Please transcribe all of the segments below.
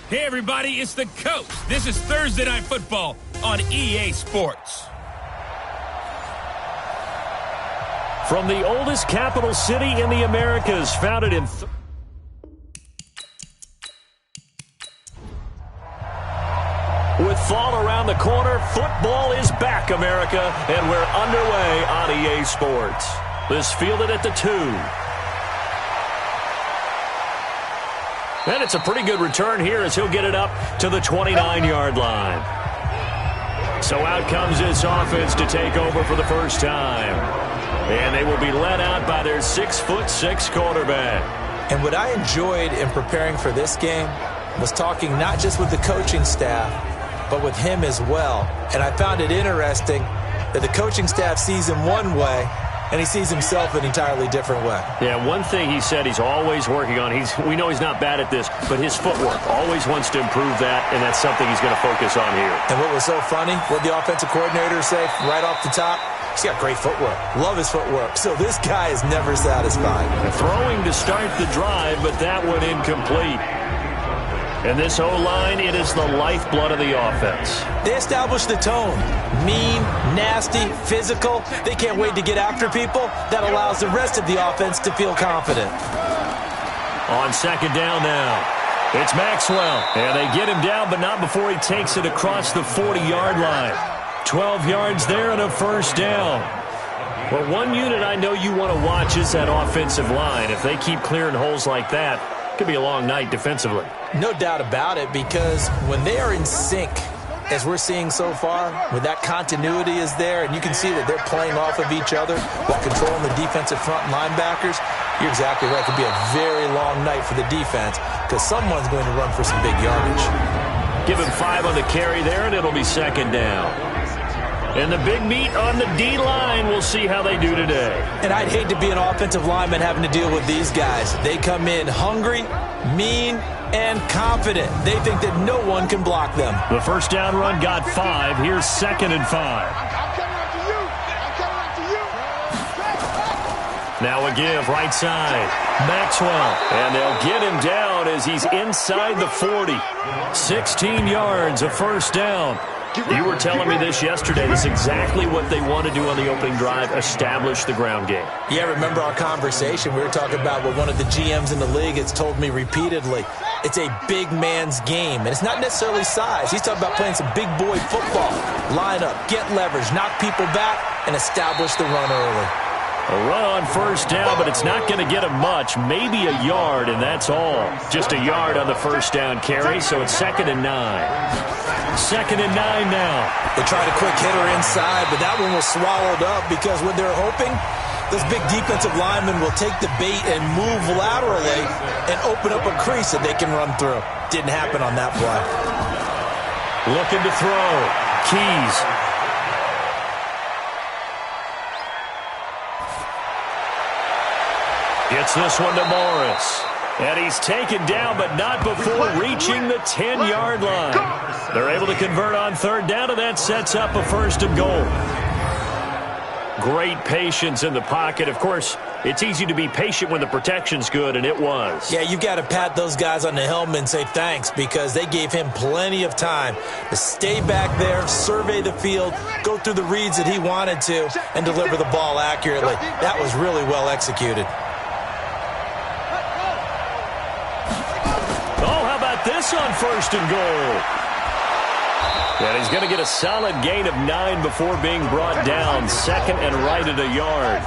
Hey everybody, it's the Coach. This is Thursday Night Football on EA Sports. From the oldest capital city in the Americas, founded in... With fall around the corner, football is back, America, and we're underway on EA Sports. This fielded at the 2. And it's a pretty good return here as he'll get it up to the 29-yard line. So out comes this offense to take over for the first time. And they will be led out by their 6'6" quarterback. And what I enjoyed in preparing for this game was talking not just with the coaching staff, but with him as well. And I found it interesting that the coaching staff sees him one way, and he sees himself an entirely different way. Yeah, one thing he said he's always working on, we know he's not bad at this, but his footwork, always wants to improve that, and that's something he's going to focus on here. And what was so funny, what the offensive coordinator say right off the top, he's got great footwork. Love his footwork. So this guy is never satisfied. Throwing to start the drive, but that one incomplete. And this O-line, it is the lifeblood of the offense. They establish the tone. Mean, nasty, physical. They can't wait to get after people. That allows the rest of the offense to feel confident. On second down now, it's Maxwell. And they get him down, but not before he takes it across the 40-yard line. 12 yards there and a first down. Well, one unit I know you want to watch is that offensive line. If they keep clearing holes like that, it could be a long night defensively. No doubt about it, because when they are in sync, as we're seeing so far, when that continuity is there, and you can see that they're playing off of each other while controlling the defensive front linebackers, you're exactly right. It could be a very long night for the defense because someone's going to run for some big yardage. Give him 5 on the carry there, and it'll be second down. And the big meat on the D-line, we'll see how they do today. And I'd hate to be an offensive lineman having to deal with these guys. They come in hungry, mean, and confident. They think that no one can block them. The first down run got 5. Here's second and 5. Now a give, right side. Maxwell. And they'll get him down as he's inside the 40. 16 yards, a first down. You were telling me this yesterday. This is exactly what they want to do on the opening drive, establish the ground game. Yeah, remember our conversation. We were talking about what one of the GMs in the league has told me repeatedly. It's a big man's game, and it's not necessarily size. He's talking about playing some big boy football. Line up, get leverage, knock people back, and establish the run early. A run on first down, but it's not going to get him much. Maybe a yard, and that's all. Just a yard on the first down carry, so it's second and 9. Second and 9 now. They tried a quick hitter inside, but that one was swallowed up because what they're hoping, those big defensive linemen will take the bait and move laterally and open up a crease that they can run through. Didn't happen on that play. Looking to throw. Keys. Gets this one to Morris. And he's taken down, but not before reaching the 10-yard line. They're able to convert on third down, and that sets up a first and goal. Great patience in the pocket. Of course, it's easy to be patient when the protection's good, and it was. Yeah, you've got to pat those guys on the helmet and say thanks because they gave him plenty of time to stay back there, survey the field, go through the reads that he wanted to, and deliver the ball accurately. That was really well executed. This on first and goal. And he's going to get a solid gain of 9 before being brought down. Second and right at a yard.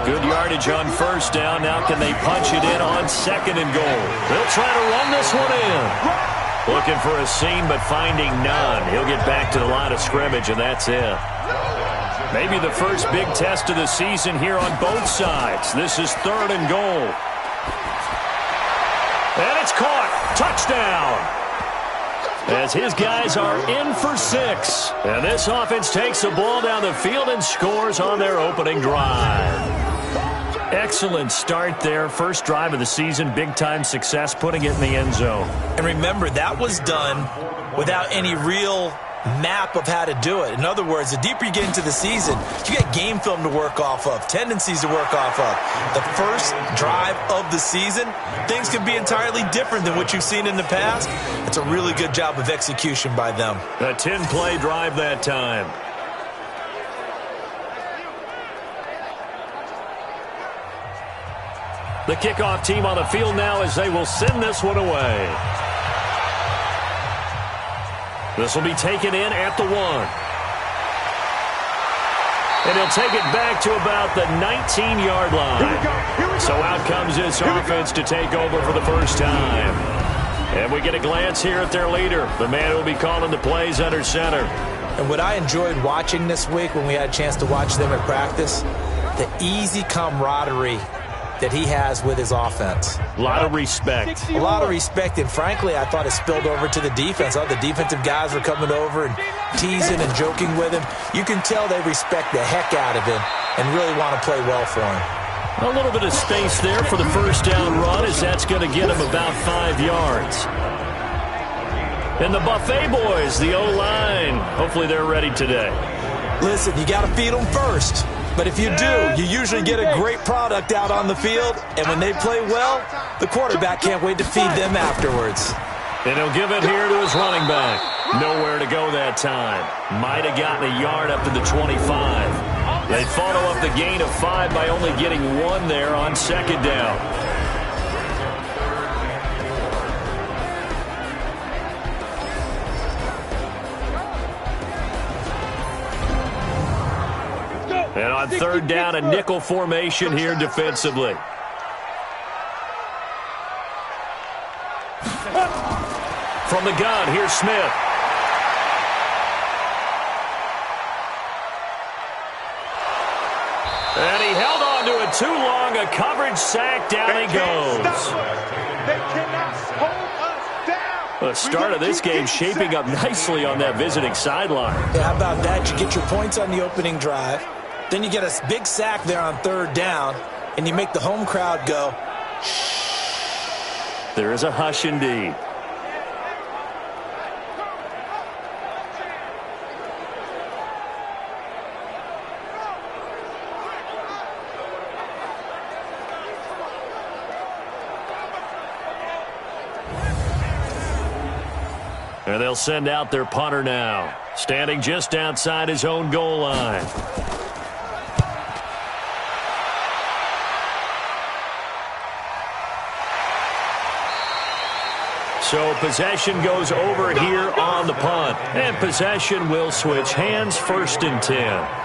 Good yardage on first down. Now can they punch it in on second and goal? They'll try to run this one in. Looking for a seam, but finding none. He'll get back to the line of scrimmage, and that's it. Maybe the first big test of the season here on both sides. This is third and goal. And it's caught. Touchdown. As his guys are in for 6. And this offense takes the ball down the field and scores on their opening drive. Excellent start there. First drive of the season. Big-time success, putting it in the end zone. And remember, that was done without any real map of how to do it. In other words, the deeper you get into the season, you get game film to work off of, tendencies to work off of. The first drive of the season, things can be entirely different than what you've seen in the past. It's a really good job of execution by them. A 10-play drive that time. The kickoff team on the field now as they will send this one away. This will be taken in at the 1. And he'll take it back to about the 19-yard line. So out comes this offense to take over for the first time. And we get a glance here at their leader, the man who will be calling the plays under center. And what I enjoyed watching this week when we had a chance to watch them at practice, the easy camaraderie that he has with his offense. A lot of respect. A lot of respect, and frankly, I thought it spilled over to the defense. All the defensive guys were coming over and teasing and joking with him. You can tell they respect the heck out of him and really want to play well for him. A little bit of space there for the first down run, as that's going to get him about 5 yards. And the Buffet boys, the O-line, hopefully they're ready today. Listen, you got to feed them first. But if you do, you usually get a great product out on the field, and when they play well, the quarterback can't wait to feed them afterwards. And he'll give it here to his running back. Nowhere to go that time. Might have gotten a yard up to the 25. They follow up the gain of 5 by only getting 1 there on second down. And on third down, a nickel formation here defensively. From the gun, here's Smith. And he held on to it too long. A coverage sack. Down he goes. They cannot hold us down. The start of this game shaping up nicely on that visiting sideline. Yeah, how about that? You get your points on the opening drive. Then you get a big sack there on third down, and you make the home crowd go, shh. There is a hush indeed. And they'll send out their punter now, standing just outside his own goal line. So possession goes over here on the punt. And possession will switch hands, 1st and 10.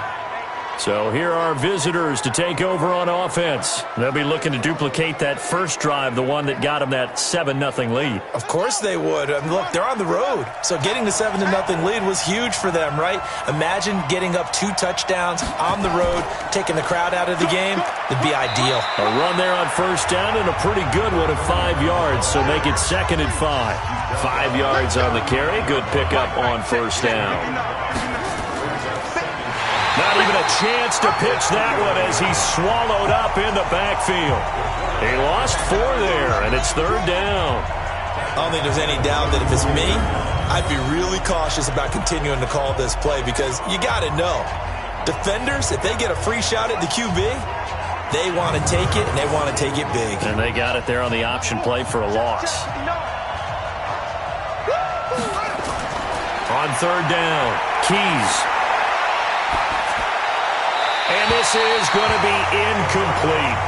So here are visitors to take over on offense. They'll be looking to duplicate that first drive, the one that got them that 7-0 lead. Of course they would. I mean, look, they're on the road. So getting the 7-0 lead was huge for them, right? Imagine getting up 2 touchdowns on the road, taking the crowd out of the game. It'd be ideal. A run there on first down and a pretty good one at 5 yards, so make it 2nd and 5. 5 yards on the carry. Good pickup on first down. Not even a chance to pitch that one as he's swallowed up in the backfield. He lost 4 there, and it's 3rd down. I don't think there's any doubt that if it's me, I'd be really cautious about continuing to call this play because you got to know, defenders, if they get a free shot at the QB, they want to take it, and they want to take it big. And they got it there on the option play for a loss. On 3rd down, Keys. And this is going to be incomplete.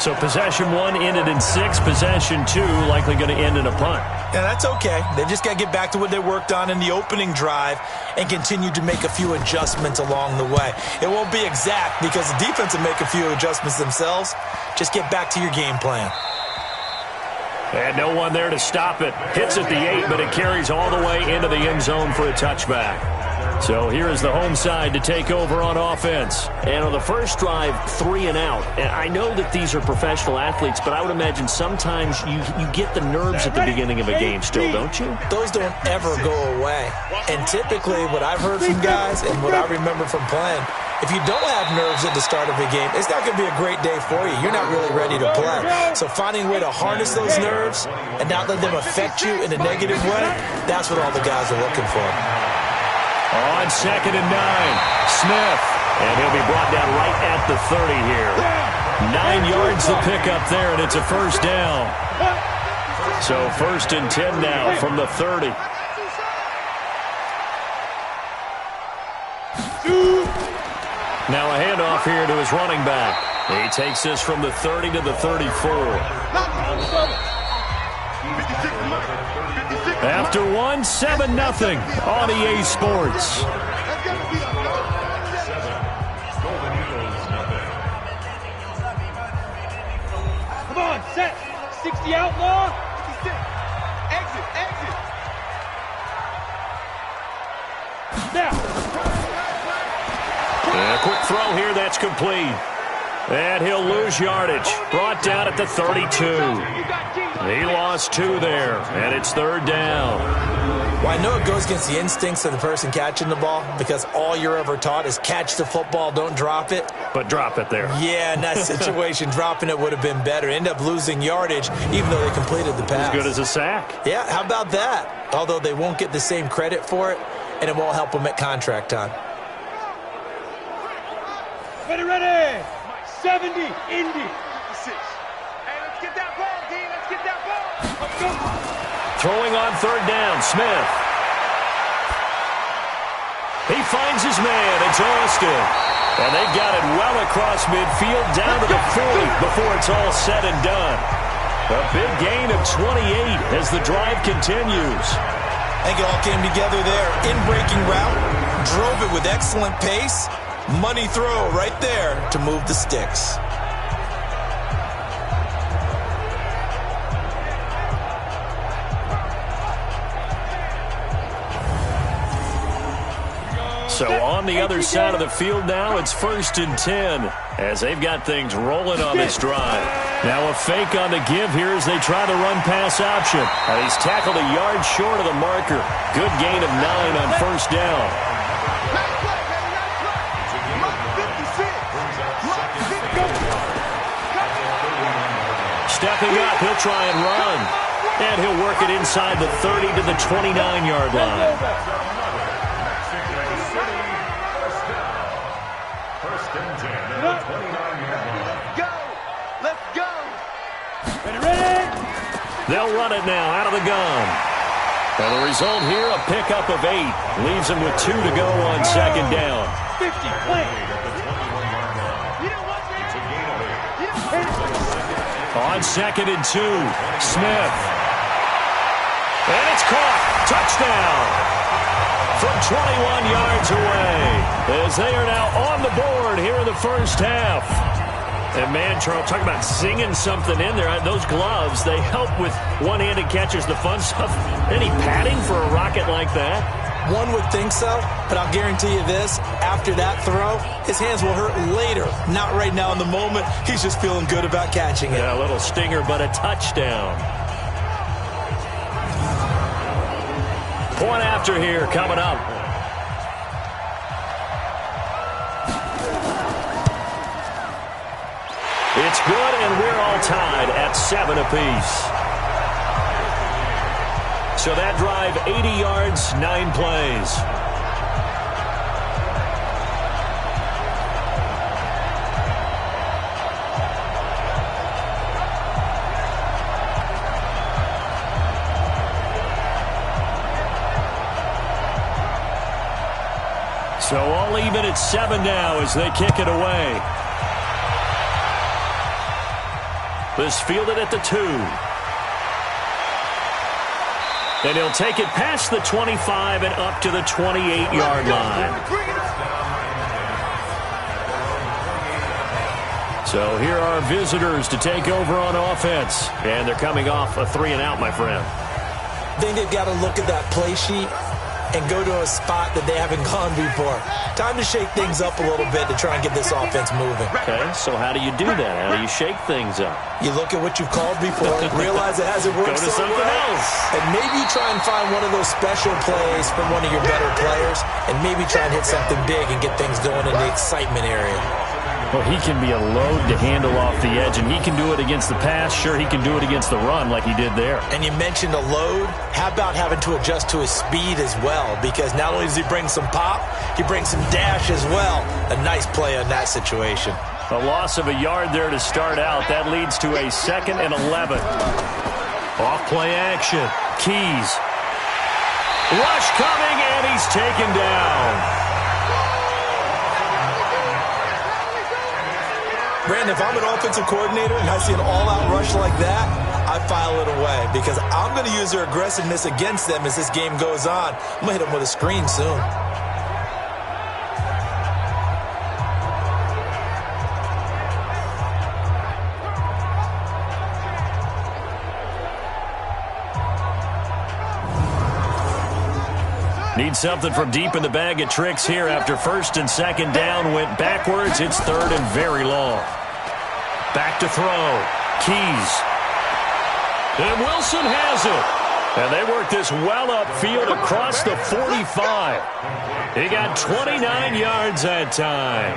So possession 1 ended in 6. Possession 2 likely going to end in a punt. Yeah, that's okay. They've just got to get back to what they worked on in the opening drive and continue to make a few adjustments along the way. It won't be exact because the defense will make a few adjustments themselves. Just get back to your game plan. And no one there to stop it. Hits at the 8, but it carries all the way into the end zone for a touchback. So here is the home side to take over on offense. And on the first drive, 3 and out. And I know that these are professional athletes, but I would imagine sometimes you get the nerves at the beginning of a game still, don't you? Those don't ever go away. And typically what I've heard from guys and what I remember from playing, if you don't have nerves at the start of a game, it's not going to be a great day for you. You're not really ready to play. So finding a way to harness those nerves and not let them affect you in a negative way, that's what all the guys are looking for. On 2nd and 9, Smith. And he'll be brought down right at the 30 here. 9 yards to pick up there, and it's a first down. So 1st and 10 now from the 30. Now a handoff here to his running back. He takes this from the 30 to the 34. After one, 7-0 on EA Sports. Come on, set. 60 outlaw. 56. Exit. Now. And a quick throw here, that's complete. And he'll lose yardage. Brought down at the 32. He lost 2 there, and it's 3rd down. Well, I know it goes against the instincts of the person catching the ball because all you're ever taught is catch the football, don't drop it. But drop it there. Yeah, in that situation, dropping it would have been better. End up losing yardage, even though they completed the pass. As good as a sack. Yeah, how about that? Although they won't get the same credit for it, and it won't help them at contract time. Ready. 70, Indy. 56. Hey, let's get that ball, D. Let's get that ball. Let's go. Throwing on 3rd down, Smith. He finds his man. It's Austin. And they got it well across midfield down to the 40 before it's all said and done. A big gain of 28 as the drive continues. I think it all came together there. In-breaking route, drove it with excellent pace. Money throw right there to move the sticks. So on the other side of the field now, it's 1st and 10 as they've got things rolling on this drive. Now a fake on the give here as they try the run-pass option. And he's tackled a yard short of the marker. Good gain of 9 on 1st down. Stepping up, he'll try and run. And he'll work it inside the 30 to the 29-yard line. Let's go. Ready. They'll run it now out of the gun. And the result here, a pickup of 8. Leaves them with 2 to go on 2nd down. 50, play. On 2nd and 2, Smith. And it's caught. Touchdown. From 21 yards away. As they are now on the board here in the first half. And man, Charles, talk about singing something in there. Those gloves, they help with one-handed catches, the fun stuff. Any padding for a rocket like that? One would think so, but I'll guarantee you this. After that throw, his hands will hurt later. Not right now in the moment. He's just feeling good about catching it. Yeah, a little stinger, but a touchdown. Point after here coming up. It's good, and we're all tied at 7 apiece. So that drive, 80 yards, 9 plays. So all even at 7 now as they kick it away. This fielded at the 2. And he'll take it past the 25 and up to the 28-yard line. So here are visitors to take over on offense. And they're coming off a 3-and-out, my friend. I think they've got to look at that play sheet and go to a spot that they haven't gone before. Time to shake things up a little bit to try and get this offense moving. Okay, so how do you do that? How do you shake things up? You look at what you've called before, realize it hasn't worked Go to so something well, else. and maybe try and find one of those special plays from one of your better players, and maybe try and hit something big and get things going in the excitement area. Well, he can be a load to handle off the edge, and he can do it against the pass. Sure, he can do it against the run like he did there. And you mentioned a load. How about having to adjust to his speed as well? Because not only does he bring some pop, he brings some dash as well. A nice play on that situation. A loss of a yard there to start out. That leads to a 2nd and 11. Off play action. Keys. Rush coming, and he's taken down. Brandon, if I'm an offensive coordinator and I see an all-out rush like that, I file it away because I'm going to use their aggressiveness against them as this game goes on. I'm going to hit them with a screen soon. Need something from deep in the bag of tricks here after 1st and 2nd down. Went backwards. It's 3rd and very long. Back to throw. Keys. And Wilson has it. And they work this well upfield across the 45. He got 29 yards that time.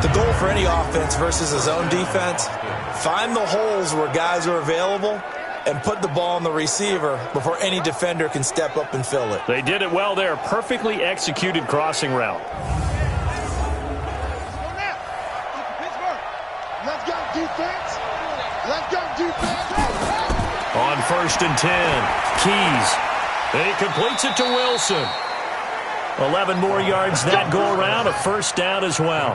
The goal for any offense versus a zone defense, find the holes where guys are available and put the ball on the receiver before any defender can step up and fill it. They did it well there. Perfectly executed crossing route. Let's go defense. Let's go defense. On 1st and 10. Keys. And he completes it to Wilson. 11 more yards that go around. A 1st down as well.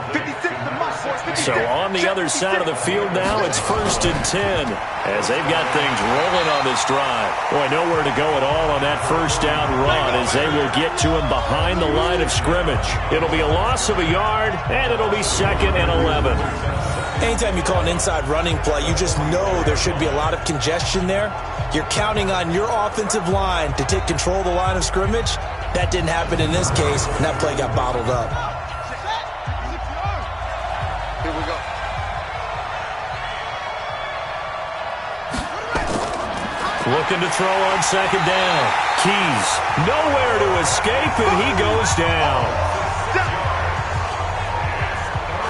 So on the other side of the field now, it's 1st and 10 as they've got things rolling on this drive. Boy, nowhere to go at all on that 1st down run as they will get to him behind the line of scrimmage. It'll be a loss of a yard, and it'll be 2nd and 11. Anytime you call an inside running play, you just know there should be a lot of congestion there. You're counting on your offensive line to take control of the line of scrimmage. That didn't happen in this case, and that play got bottled up. Here we go. Looking to throw on 2nd down. Keys. Nowhere to escape, and he goes down.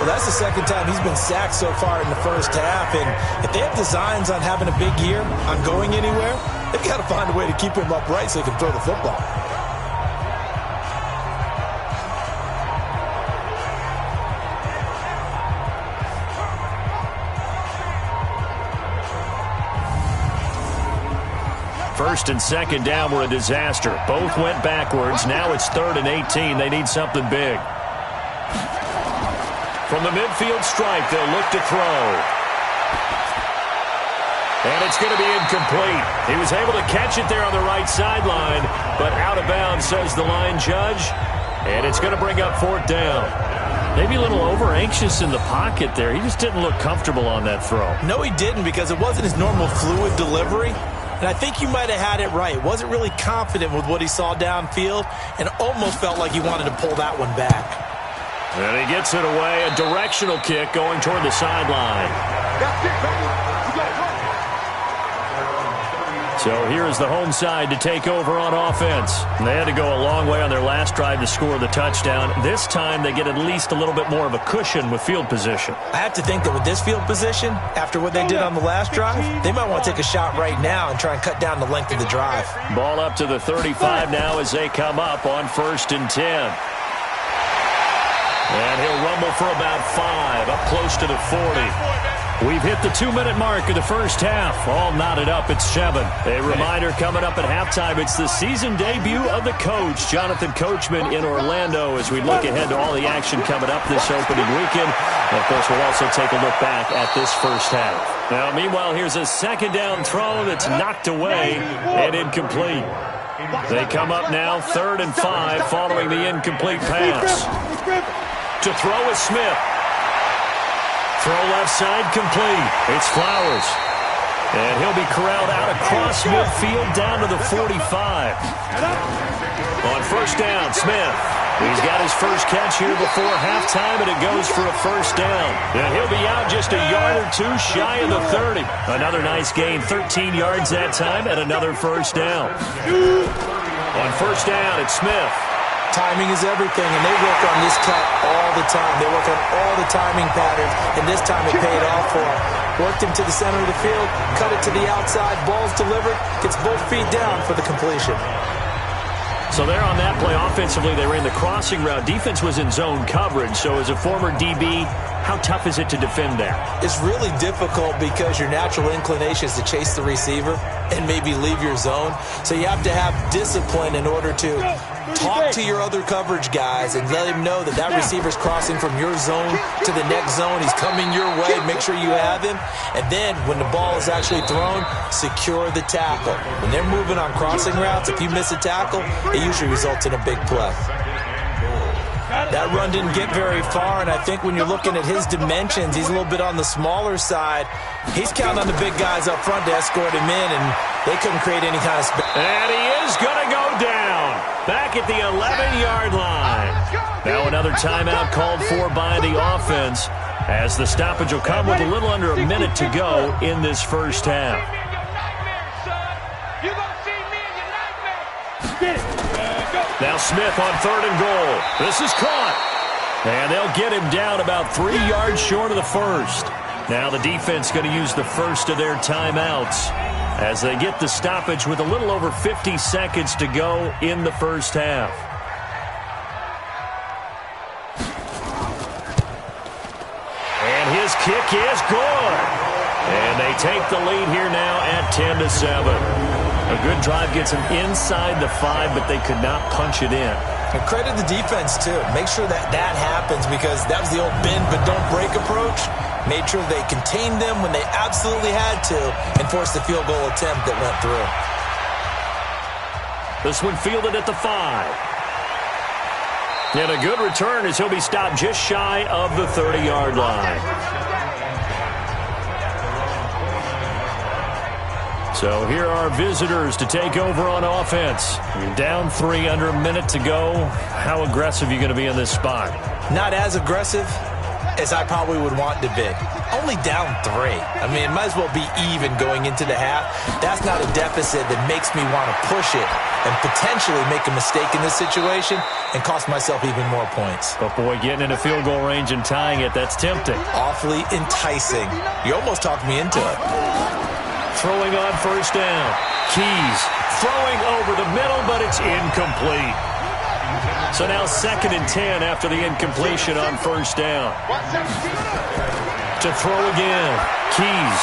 Well, that's the 2nd time he's been sacked so far in the 1st half, and if they have designs on having a big year, on going anywhere, they've got to find a way to keep him upright so he can throw the football. First and 2nd down were a disaster. Both went backwards. Now it's 3rd and 18. They need something big. From the midfield stripe, they'll look to throw. And it's going to be incomplete. He was able to catch it there on the right sideline, but out of bounds, says the line judge. And it's going to bring up 4th down. Maybe a little over-anxious in the pocket there. He just didn't look comfortable on that throw. No, he didn't, because it wasn't his normal fluid delivery. And I think you might have had it right. Wasn't really confident with what he saw downfield and almost felt like he wanted to pull that one back. And he gets it away. A directional kick going toward the sideline. That's it, baby. You got to So here is the home side to take over on offense. And they had to go a long way on their last drive to score the touchdown. This time they get at least a little bit more of a cushion with field position. I have to think that with this field position, after what they did on the last drive, they might want to take a shot right now and try and cut down the length of the drive. Ball up to the 35 now as they come up on 1st and 10. And he'll rumble for about 5, up close to the 40. We've hit the 2-minute mark of the 1st half. All knotted up at 7. A reminder coming up at halftime. It's the season debut of the coach, Jonathan Coachman, in Orlando, as we look ahead to all the action coming up this opening weekend. And of course, we'll also take a look back at this 1st half. Now, meanwhile, here's a 2nd down throw that's knocked away and incomplete. They come up now 3rd and 5 following the incomplete pass. To throw is Smith. Throw left side complete. It's Flowers. And he'll be corralled out across midfield down to the 45. On first down, Smith. He's got his first catch here before halftime, and it goes for a first down. And he'll be out just a yard or two shy of the 30. Another nice gain, 13 yards that time, and another first down. On first down, it's Smith. Timing is everything, and they work on this cut all the time. They work on all the timing patterns, and this time it paid off for him. Worked him to the center of the field, cut it to the outside, ball's delivered, gets both feet down for the completion. So there on that play, offensively, they ran the crossing route. Defense was in zone coverage, so as a former DB, how tough is it to defend that? It's really difficult because your natural inclination is to chase the receiver and maybe leave your zone. So you have to have discipline in order to talk to your other coverage guys and let him know that that receiver's crossing from your zone to the next zone. He's coming your way. Make sure you have him. And then when the ball is actually thrown, secure the tackle. When they're moving on crossing routes, if you miss a tackle, it usually results in a big play. That run didn't get very far, and I think when you're looking at his dimensions, he's a little bit on the smaller side. He's counting on the big guys up front to escort him in, and they couldn't create any kind of space. And he is going to go down back at the 11-yard line. Now another timeout called for by the offense, as the stoppage will come with a little under a minute to go in this first half. Now Smith on 3rd and goal. This is caught. And they'll get him down about 3 yards short of the first. Now the defense going to use the first of their timeouts as they get the stoppage with a little over 50 seconds to go in the first half. And his kick is good. And they take the lead here now at 10-7. A good drive gets them inside the 5, but they could not punch it in. And credit the defense, too. Make sure that happens, because that was the old bend but don't break approach. Made sure they contained them when they absolutely had to and forced the field goal attempt that went through. This one fielded at the 5. And a good return as he'll be stopped just shy of the 30-yard line. So here are visitors to take over on offense. You're down 3 under a minute to go. How aggressive are you going to be in this spot? Not as aggressive as I probably would want to be. Only down 3. I mean, it might as well be even going into the half. That's not a deficit that makes me want to push it and potentially make a mistake in this situation and cost myself even more points. But boy, getting into field goal range and tying it, that's tempting. Awfully enticing. You almost talked me into it. Throwing on first down. Keys throwing over the middle, but it's incomplete. So now 2nd and 10 after the incompletion on first down. To throw again. Keys.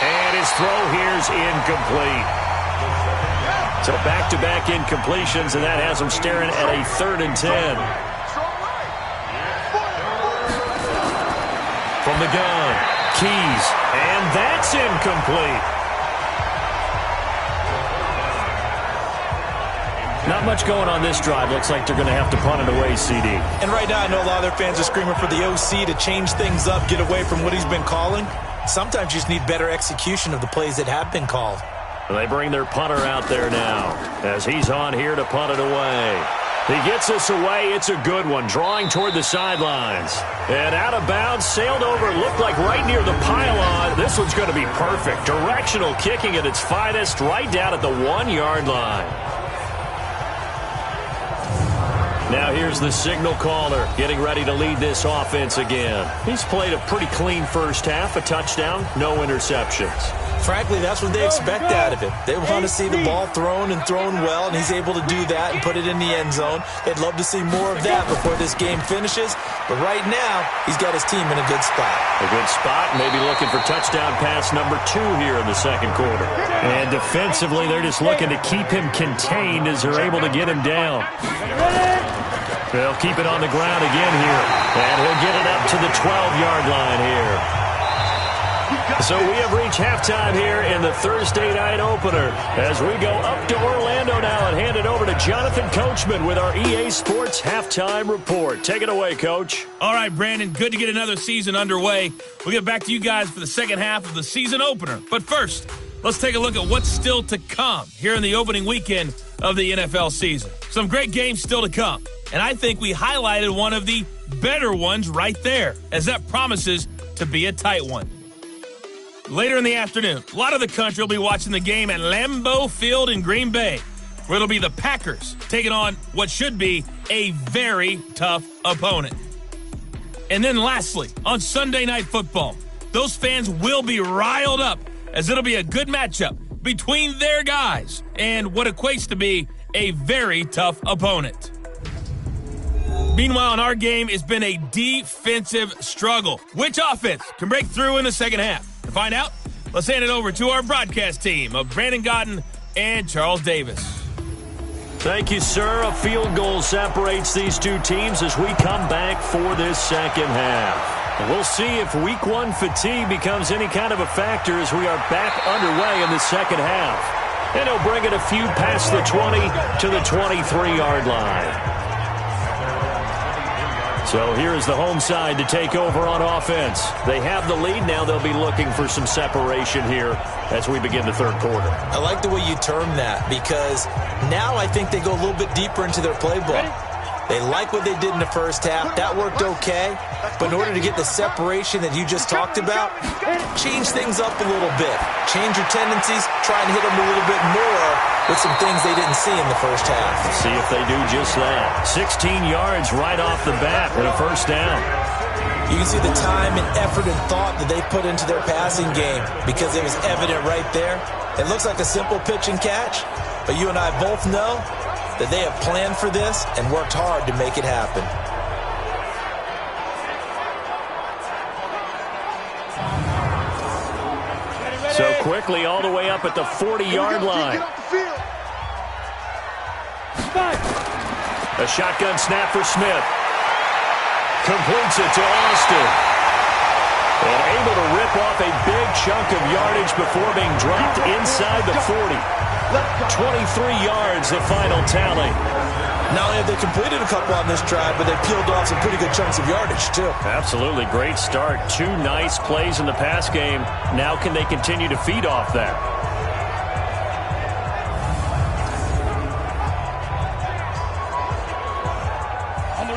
And his throw here's incomplete. So back-to-back incompletions, and that has him staring at a 3rd and 10. From the gun. Keys. And that's incomplete. Not much going on this drive. Looks like they're going to have to punt it away, CD. And right now, I know a lot of their fans are screaming for the OC to change things up, get away from what he's been calling. Sometimes you just need better execution of the plays that have been called. They bring their punter out there now as he's on here to punt it away. He gets this away. It's a good one, drawing toward the sidelines. And out of bounds, sailed over, looked like right near the pylon. This one's going to be perfect. Directional kicking at its finest, right down at the 1-yard line. Now here's the signal caller getting ready to lead this offense again. He's played a pretty clean first half, a touchdown, no interceptions. Frankly, that's what they expect out of him. They want to see the ball thrown and thrown well, and he's able to do that and put it in the end zone. They'd love to see more of that before this game finishes. But right now, he's got his team in a good spot. A good spot, maybe looking for touchdown pass number 2 here in the second quarter. And defensively, they're just looking to keep him contained as they're able to get him down. They'll keep it on the ground again here. And he'll get it up to the 12-yard line here. So we have reached halftime here in the Thursday night opener as we go up to Orlando now and hand it over to Jonathan Coachman with our EA Sports Halftime Report. Take it away, Coach. All right, Brandon, good to get another season underway. We'll get back to you guys for the second half of the season opener. But first, let's take a look at what's still to come here in the opening weekend of the NFL season. Some great games still to come, and I think we highlighted one of the better ones right there, as that promises to be a tight one. Later in the afternoon, a lot of the country will be watching the game at Lambeau Field in Green Bay, where it'll be the Packers taking on what should be a very tough opponent. And then lastly, on Sunday Night Football, those fans will be riled up as it'll be a good matchup between their guys and what equates to be a very tough opponent. Meanwhile, in our game, it's been a defensive struggle. Which offense can break through in the second half? To find out, let's hand it over to our broadcast team of Brandon Godden and Charles Davis. Thank you, sir. A field goal separates these two teams as we come back for this second half. And we'll see if week one fatigue becomes any kind of a factor as we are back underway in the second half. And he'll bring it a few past the 20 to the 23-yard line. So here's the home side to take over on offense. They have the lead. Now they'll be looking for some separation here as we begin the third quarter. I like the way you term that, because now I think they go a little bit deeper into their playbook. They like what they did in the first half. That worked okay. But in order to get the separation that you just talked about, change things up a little bit. Change your tendencies. Try and hit them a little bit more with some things they didn't see in the first half. See if they do just that. 16 yards right off the bat and a first down. You can see the time and effort and thought that they put into their passing game, because it was evident right there. It looks like a simple pitch and catch, but you and I both know that they have planned for this and worked hard to make it happen. So quickly all the way up at the 40-yard line. A shotgun snap for Smith. Completes it to Austin. And able to rip off a big chunk of yardage before being dropped inside the 40. 23 yards, the final tally. Not only have they completed a couple on this drive, but they peeled off some pretty good chunks of yardage, too. Absolutely. Great start. Two nice plays in the pass game. Now can they continue to feed off that?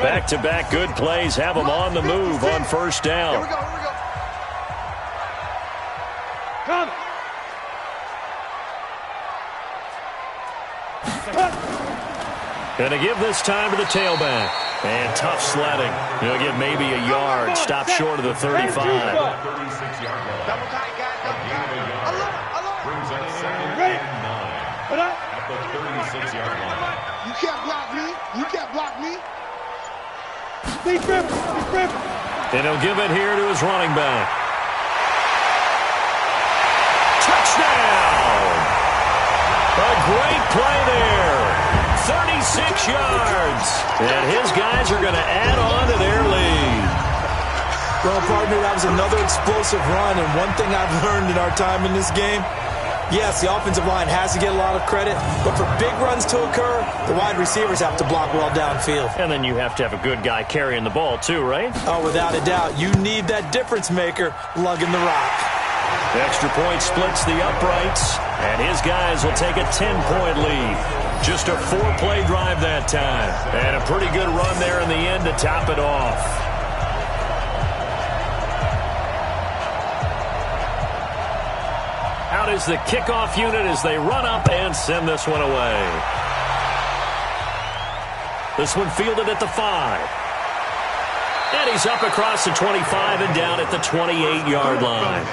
Back-to-back good plays have them on the move on first down. Here we go. Come. Going to give this time to the tailback. And tough sledding. He'll get maybe a yard. Stop short of the 35. Ready? Put up. At the 36-yard line. You can't block me. You can't block me. Stay grip. And he'll give it here to his running back. Touchdown! A great play there. 36 yards. And his guys are going to add on to their lead. Well, partner, that was another explosive run, and one thing I've learned in our time in this game, yes, the offensive line has to get a lot of credit, but for big runs to occur, the wide receivers have to block well downfield. And then you have to have a good guy carrying the ball too, right? Oh, without a doubt. You need that difference maker lugging the rock. Extra point splits the uprights, and his guys will take a 10-point lead. Just a 4-play drive that time, and a pretty good run there in the end to top it off. Out is the kickoff unit as they run up and send this one away. This one fielded at the 5. And he's up across the 25 and down at the 28-yard line.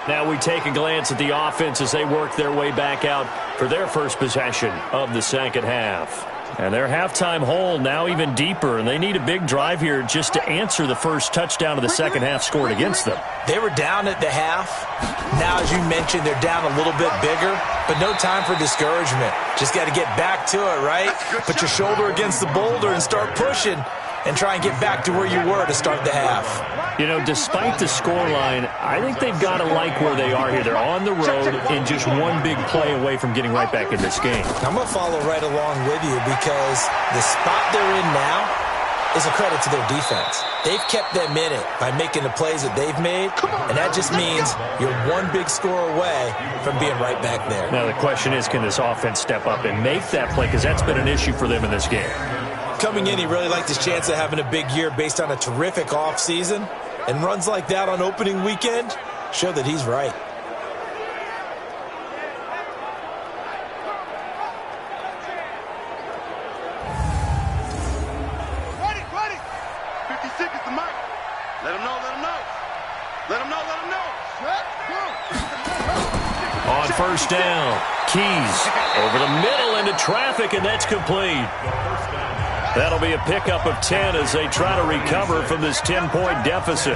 Now we take a glance at the offense as they work their way back out for their first possession of the second half. And their halftime hole now even deeper, and they need a big drive here just to answer the first touchdown of the second half scored against them. They were down at the half. Now, as you mentioned, they're down a little bit bigger, but no time for discouragement. Just got to get back to it, right? Put your shoulder against the boulder and start pushing. and try and get back to where you were to start the half. You know, despite the scoreline, I think they've got to like where they are here. They're on the road and just one big play away from getting right back in this game. I'm going to follow right along with you because the spot they're in now is a credit to their defense. They've kept them in it by making the plays that they've made, and that just means you're one big score away from being right back there. Now the question is, can this offense step up and make that play? Because that's been an issue for them in this game. Coming in, he really liked his chance of having a big year based on a terrific offseason, and runs like that on opening weekend show that he's right. On first down, Keys over the middle into traffic, and that's complete. That'll be a pickup of 10 as they try to recover from this 10-point deficit.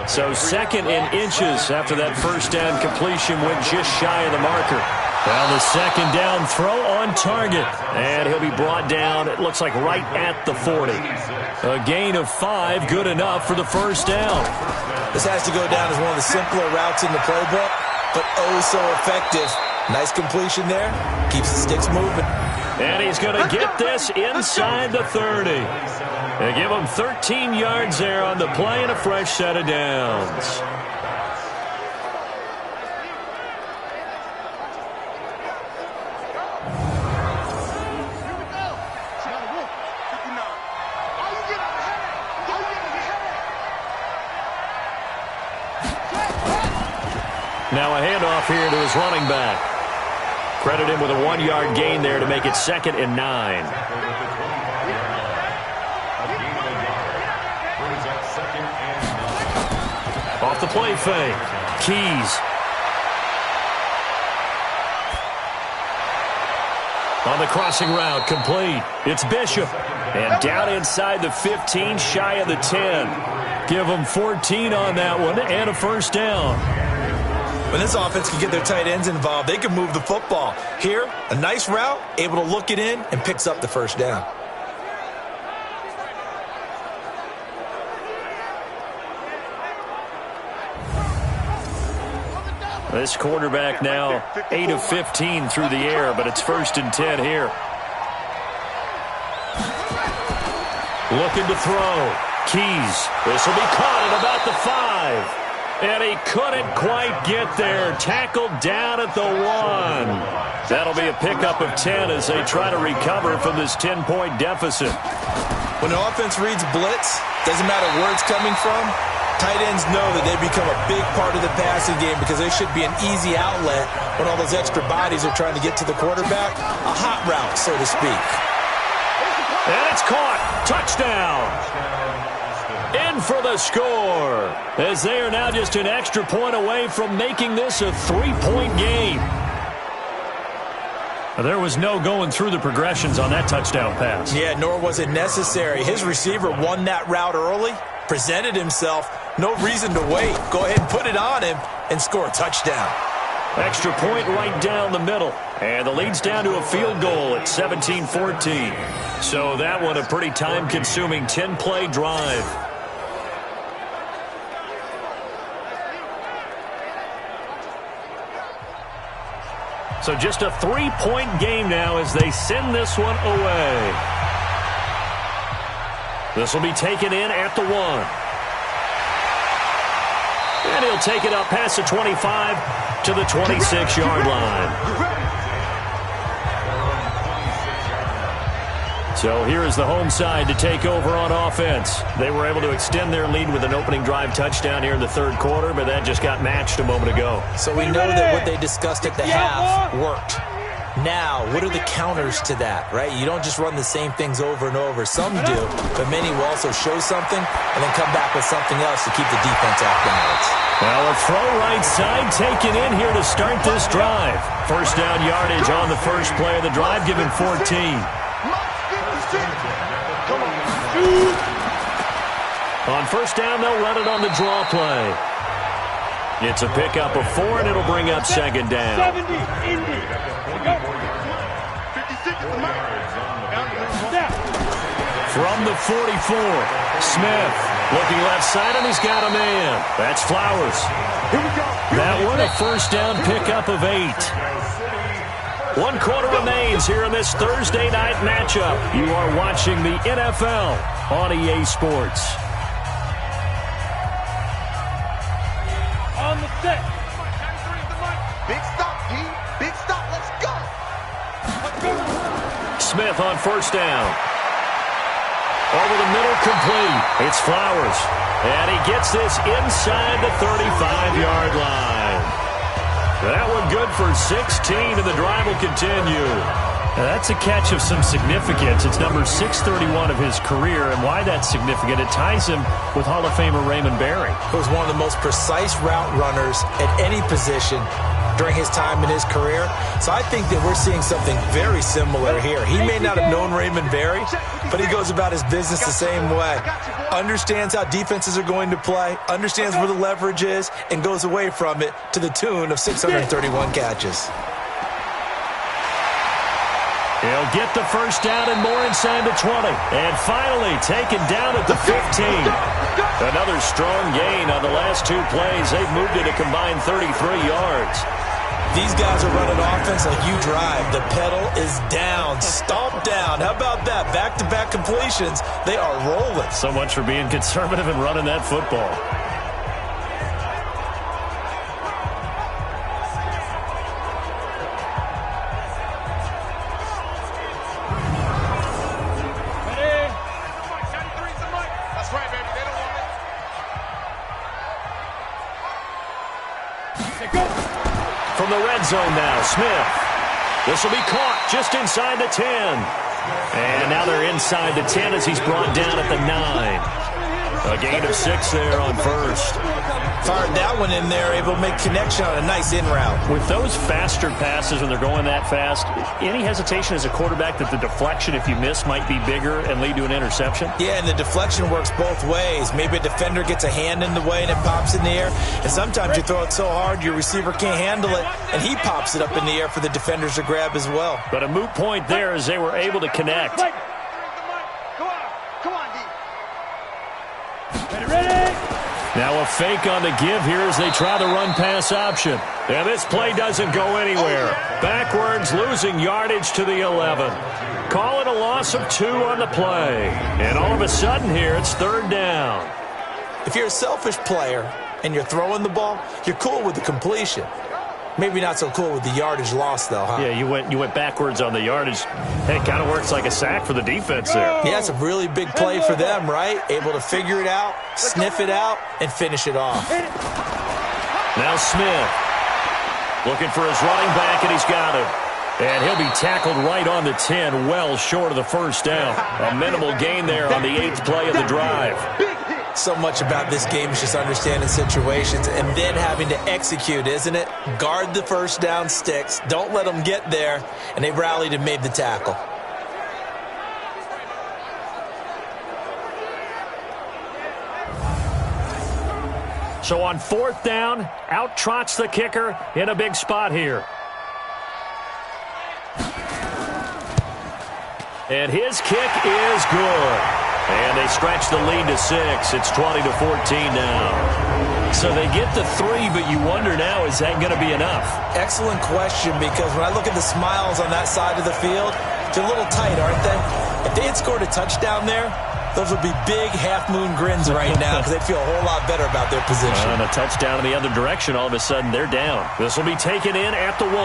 So second and inches after that first down completion went just shy of the marker. Well, the second down throw on target, and he'll be brought down, it looks like right at the 40. A gain of 5, good enough for the first down. This has to go down as one of the simpler routes in the playbook, but oh so effective. Nice completion there. Keeps the sticks moving. And he's going to get this inside the 30. They give him 13 yards there on the play and a fresh set of downs. Now a handoff here to his running back. Credit him with a 1-yard gain there to make it 2nd and 9. Off the play fake. Keys. On the crossing route, complete. It's Bishop. And down inside the 15, shy of the 10. Give him 14 on that one and a first down. When this offense can get their tight ends involved, they can move the football. Here, a nice route, able to look it in, and picks up the first down. This quarterback now 8 of 15 through the air, but it's 1st and 10 here. Looking to throw. Keys. This will be caught at about the 5. And he couldn't quite get there. Tackled down at the 1. That'll be a pickup of 10 as they try to recover from this 10-point deficit. When an offense reads blitz, doesn't matter where it's coming from, tight ends know that they become a big part of the passing game because they should be an easy outlet when all those extra bodies are trying to get to the quarterback. A hot route, so to speak. And it's caught. Touchdown. In for the score, as they are now just an extra point away from making this a 3-point game. There was no going through the progressions on that touchdown pass. Yeah, nor was it necessary. His receiver won that route early, presented himself, no reason to wait. Go ahead and put it on him and score a touchdown. Extra point right down the middle. And the lead's down to a field goal at 17-14. So that one a pretty time-consuming 10-play drive. So just a 3-point game now as they send this one away. This will be taken in at the 1. And he'll take it up past the 25 to the 26-yard line. So here is the home side to take over on offense. They were able to extend their lead with an opening drive touchdown here in the 3rd quarter, but that just got matched a moment ago. So we know that what they discussed at the half worked. Now, what are the counters to that, right? You don't just run the same things over and over. Some do, but many will also show something and then come back with something else to keep the defense off balance. Well, a throw right side taken in here to start this drive. First down yardage on the first play of the drive, given 14. On first down, they'll run it on the draw play. It's a pickup of 4, and it'll bring up 2nd down. 70, Indy. 56 is the mark. From the 44, Smith looking left side, and he's got a man. That's Flowers. That one, a first down pickup of 8. 1 quarter remains here in this Thursday night matchup. You are watching the NFL on EA Sports. On the set. Big stop, D. Big stop. Let's go. Smith on first down. Over the middle, complete. It's Flowers. And he gets this inside the 35-yard line. That one good for 16, and the drive will continue. Now that's a catch of some significance. It's number 631 of his career, and why that's significant, it ties him with Hall of Famer Raymond Berry. He was one of the most precise route runners at any position during his time in his career. So I think that we're seeing something very similar here. He may not have known Raymond Berry, but he goes about his business the same way. Understands how defenses are going to play, understands where the leverage is, and goes away from it to the tune of 631 catches. He'll get the first down and more inside the 20. And finally taken down at the 15. Another strong gain on the last 2 plays. They've moved it a combined 33 yards. These guys are running offense like you drive. The pedal is down, stomp down. How about that? Back-to-back completions. They are rolling. So much for being conservative and running that football. From the red zone now, Smith. This will be caught just inside the 10. And now they're inside the 10 as he's brought down at the 9. A gain of 6 there on first. Fired that one in there, able to make connection on a nice in route. With those faster passes when they're going that fast, any hesitation as a quarterback that the deflection, if you miss, might be bigger and lead to an interception? Yeah, and the deflection works both ways. Maybe a defender gets a hand in the way and it pops in the air. And sometimes you throw it so hard your receiver can't handle it, and he pops it up in the air for the defenders to grab as well. But a moot point there as they were able to connect. Now a fake on the give here as they try the run-pass option. And this play doesn't go anywhere. Backwards, losing yardage to the 11. Call it a loss of 2 on the play. And all of a sudden here, it's 3rd down. If you're a selfish player and you're throwing the ball, you're cool with the completion. Maybe not so cool with the yardage loss, though, huh? Yeah, you went backwards on the yardage. Hey, it kind of works like a sack for the defense there. Yeah, it's a really big play for them, right? Able to figure it out, sniff it out, and finish it off. Now Smith looking for his running back, and he's got him. And he'll be tackled right on the 10, well short of the first down. A minimal gain there on the 8th play of the drive. So much about this game is just understanding situations and then having to execute, isn't it? Guard the first down sticks. Don't let them get there. And they rallied and made the tackle. So on 4th down, out trots the kicker in a big spot here. And his kick is good. And they stretch the lead to 6. It's 20-14 now. So they get the 3, but you wonder now, is that going to be enough? Excellent question, because when I look at the smiles on that side of the field, they're a little tight, aren't they? If they had scored a touchdown there, those would be big half-moon grins right now because they feel a whole lot better about their position. And a touchdown in the other direction, all of a sudden they're down. This will be taken in at the 1.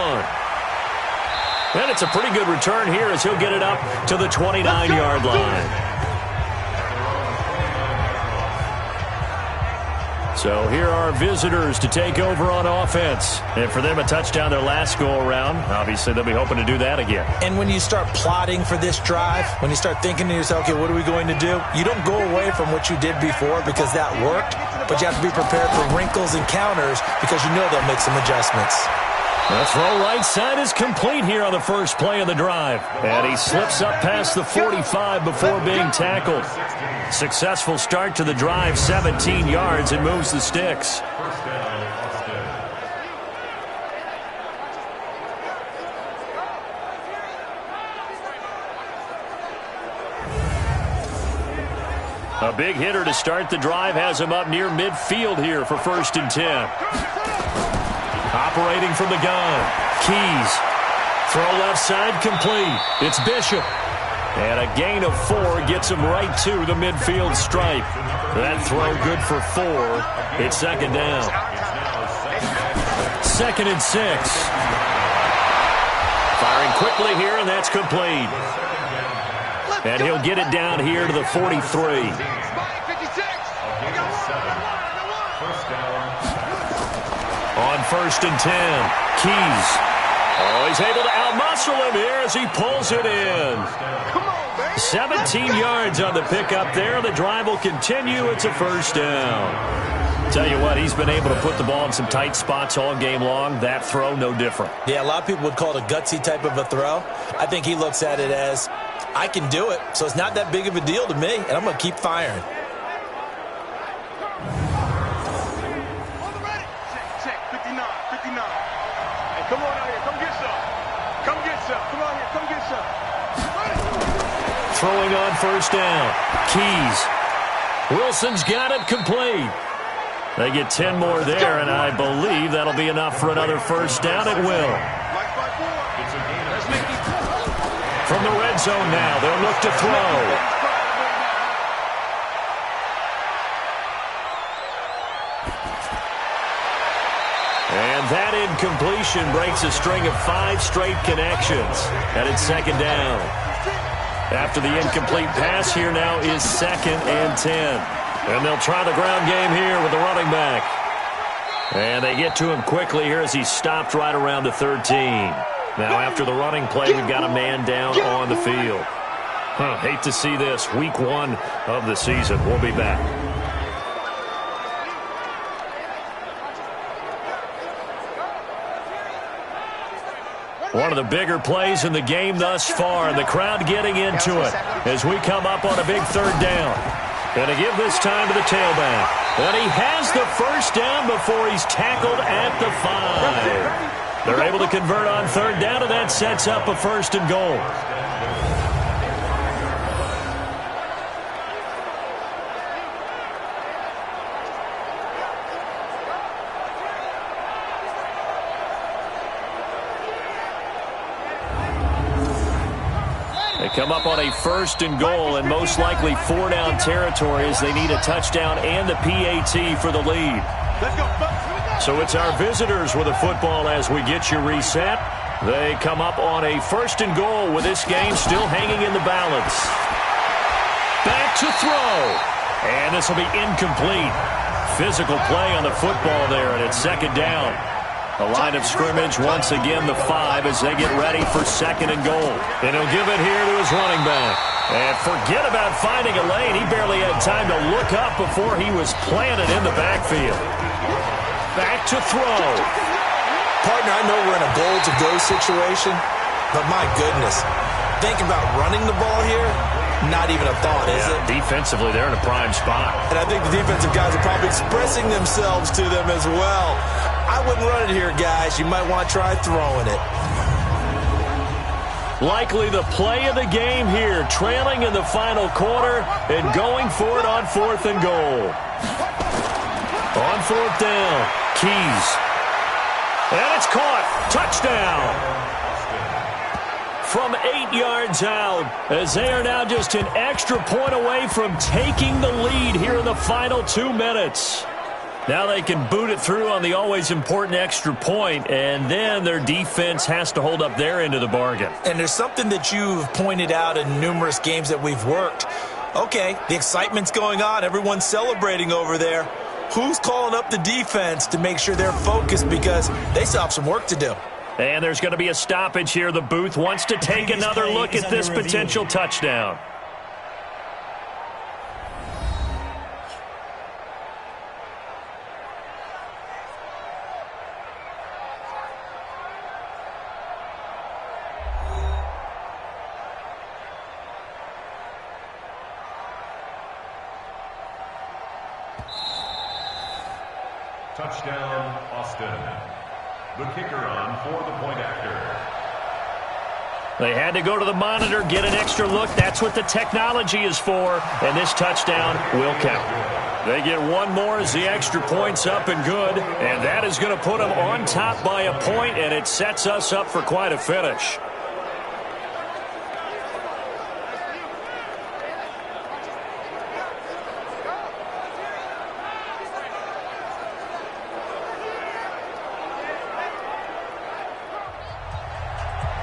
And it's a pretty good return here as he'll get it up to the 29-yard line. So here are visitors to take over on offense. And for them, a touchdown their last go-around. Obviously, they'll be hoping to do that again. And when you start plotting for this drive, when you start thinking to yourself, okay, what are we going to do? You don't go away from what you did before because that worked, but you have to be prepared for wrinkles and counters because you know they'll make some adjustments. The throw right side is complete here on the first play of the drive. And he slips up past the 45 before being tackled. Successful start to the drive, 17 yards, and moves the sticks. A big hitter to start the drive has him up near midfield here for 1st and 10. Operating from the gun. Keys. Throw left side complete. It's Bishop. And a gain of 4 gets him right to the midfield stripe. That throw good for 4. It's 2nd down. 2nd and 6. Firing quickly here, and that's complete. And he'll get it down here to the 43. On 1st and 10, Keys. Oh, he's able to outmuscle him here as he pulls it in. 17 yards on the pickup there. The drive will continue. It's a 1st down. Tell you what, he's been able to put the ball in some tight spots all game long. That throw, no different. Yeah, a lot of people would call it a gutsy type of a throw. I think he looks at it as, I can do it, so it's not that big of a deal to me, and I'm going to keep firing. Check, 59. Hey, come on out here. Come get some. Come get some. Come on here. Come get some. Throwing on 1st down. Keys. Wilson's got it complete. They get 10 more there, and I believe that'll be enough for another 1st down. It will. From the red zone now, they'll look to throw. And that incompletion breaks a string of 5 straight connections. And it's 2nd down. After the incomplete pass, here now is 2nd and 10. And they'll try the ground game here with the running back. And they get to him quickly here as he's stopped right around the 13. Now, after the running play, we've got a man down on the field. Hate to see this. Week 1 of the season. We'll be back. One of the bigger plays in the game thus far, and the crowd getting into it as we come up on a big 3rd down. Going to give this time to the tailback. And he has the 1st down before he's tackled at the 5. They're able to convert on 3rd down, and that sets up a 1st and goal. They come up on a 1st and goal, and most likely 4-down territory as they need a touchdown and the PAT for the lead. So it's our visitors with the football as we get you reset. They come up on a 1st and goal with this game still hanging in the balance. Back to throw. And this will be incomplete. Physical play on the football there, and it's 2nd down. The line of scrimmage once again the 5 as they get ready for 2nd and goal. And he'll give it here to his running back. And forget about finding a lane. He barely had time to look up before he was planted in the backfield. Back to throw. Partner, I know we're in a goal-to-go situation, but my goodness, think about running the ball here. Not even a thought, is it? Defensively, they're in a prime spot. And I think the defensive guys are probably expressing themselves to them as well. I wouldn't run it here, guys. You might want to try throwing it. Likely the play of the game here, trailing in the final quarter and going for it on 4th and goal. On 4th down, Keys. And it's caught. Touchdown. From 8 yards out, as they are now just an extra point away from taking the lead here in the final 2 minutes. Now they can boot it through on the always important extra point, and then their defense has to hold up their end of the bargain. And there's something that you've pointed out in numerous games that we've worked. Okay, the excitement's going on. Everyone's celebrating over there. Who's calling up the defense to make sure they're focused because they still have some work to do? And there's going to be a stoppage here. The booth wants to take another look at this potential touchdown. Touchdown, Austin. The kicker on for the point after. They had to go to the monitor, get an extra look. That's what the technology is for, and this touchdown will count. They get one more as the extra point's up and good, and that is going to put them on top by a point, and it sets us up for quite a finish.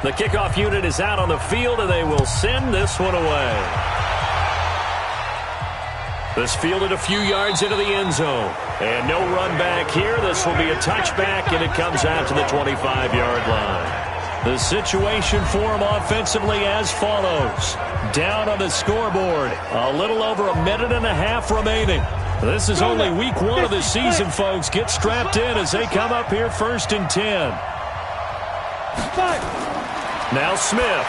The kickoff unit is out on the field, and they will send this one away. This fielded a few yards into the end zone. And no run back here. This will be a touchback, and it comes out to the 25-yard line. The situation for them offensively as follows. Down on the scoreboard, a little over a minute and a half remaining. This is only week 1 of the season, folks. Get strapped in as they come up here 1st and 10. Now Smith.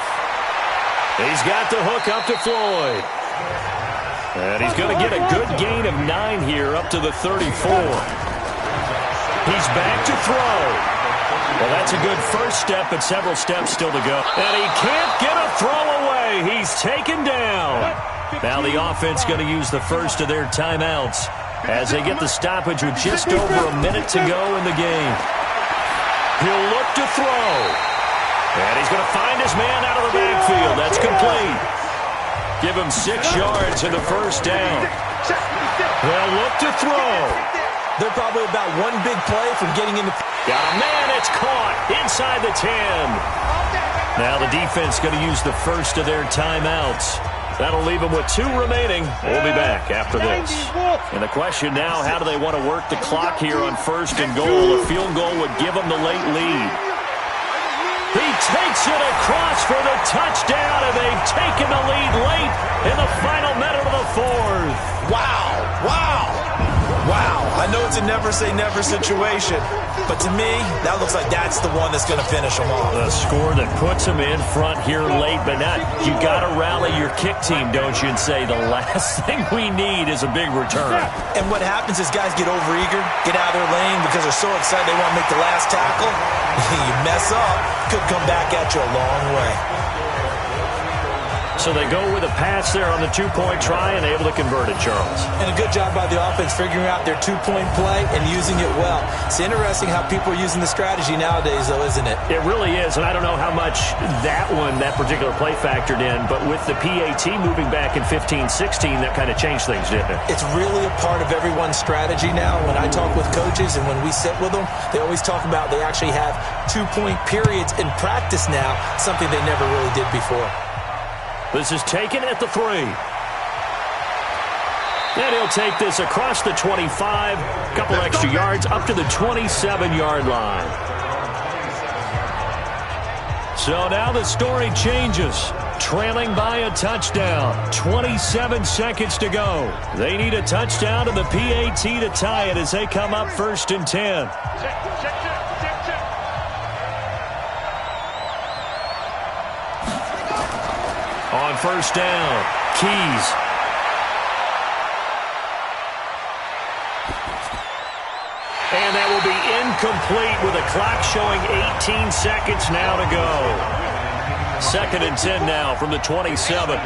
He's got the hook up to Floyd. And he's going to get a good gain of 9 here up to the 34. He's back to throw. Well, that's a good first step, but several steps still to go. And he can't get a throw away. He's taken down. Now the offense going to use the first of their timeouts as they get the stoppage with just over a minute to go in the game. He'll look to throw. And he's going to find his man out of the backfield. That's complete. Give him 6 yards in the first down. They'll look to throw. They're probably about one big play from getting into. Got a man. It's caught inside the 10. Now the defense going to use the first of their timeouts. That'll leave them with 2 remaining. We'll be back after this. And the question now, how do they want to work the clock here on 1st and goal? A field goal would give them the late lead. He takes it across for the touchdown, and they've taken the lead late in the final minute of the 4th. Wow. Wow. Wow. I know it's a never-say-never situation, but to me, that looks like that's the one that's going to finish them off. The score that puts them in front here late, but not. You got to rally your kick team, don't you, and say the last thing we need is a big return. And what happens is guys get overeager, get out of their lane because they're so excited they want to make the last tackle. You mess up, could come back at you a long way. So they go with a pass there on the 2-point try and able to convert it, Charles. And a good job by the offense figuring out their 2-point play and using it well. It's interesting how people are using the strategy nowadays, though, isn't it? It really is, and I don't know how much that particular play factored in, but with the PAT moving back in 15-16, that kind of changed things, didn't it? It's really a part of everyone's strategy now. When I talk with coaches and when we sit with them, they always talk about they actually have 2-point periods in practice now, something they never really did before. This is taken at the 3. And he'll take this across the 25, a couple extra yards up to the 27-yard line. So now the story changes. Trailing by a touchdown. 27 seconds to go. They need a touchdown and the PAT to tie it as they come up 1st and 10. On 1st down, Keys. And that will be incomplete with a clock showing 18 seconds now to go. 2nd and 10 now from the 27.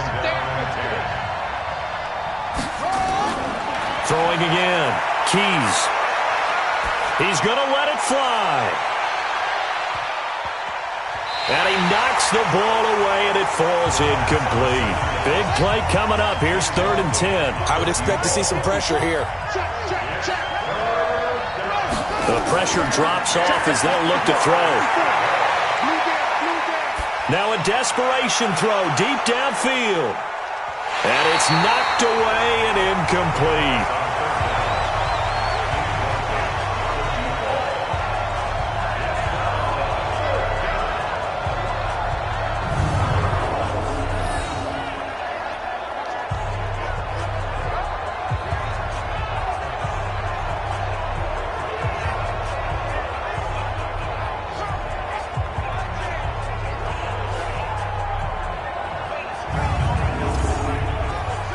Throwing again, Keys. He's going to let it fly. And he knocks the ball away, and it falls incomplete. Big play coming up. Here's 3rd and 10. I would expect to see some pressure here. The pressure drops off as they'll look to throw. Now a desperation throw deep downfield. And it's knocked away and incomplete.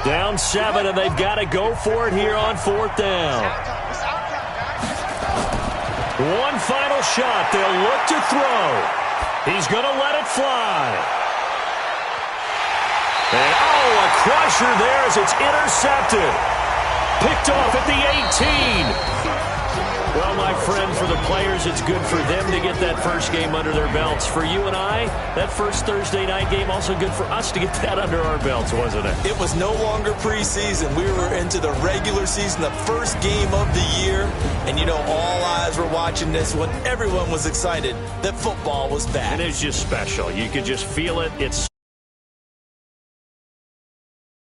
Down 7, and they've got to go for it here on 4th down. One final shot. They'll look to throw. He's going to let it fly. And, a crusher there as it's intercepted. Picked off at the 18. Well, my friend, for the players, it's good for them to get that first game under their belts. For you and I, that first Thursday night game, also good for us to get that under our belts, wasn't it? It was no longer preseason. We were into the regular season, the first game of the year. And, all eyes were watching this when everyone was excited that football was back. And it was just special. You could just feel it. It's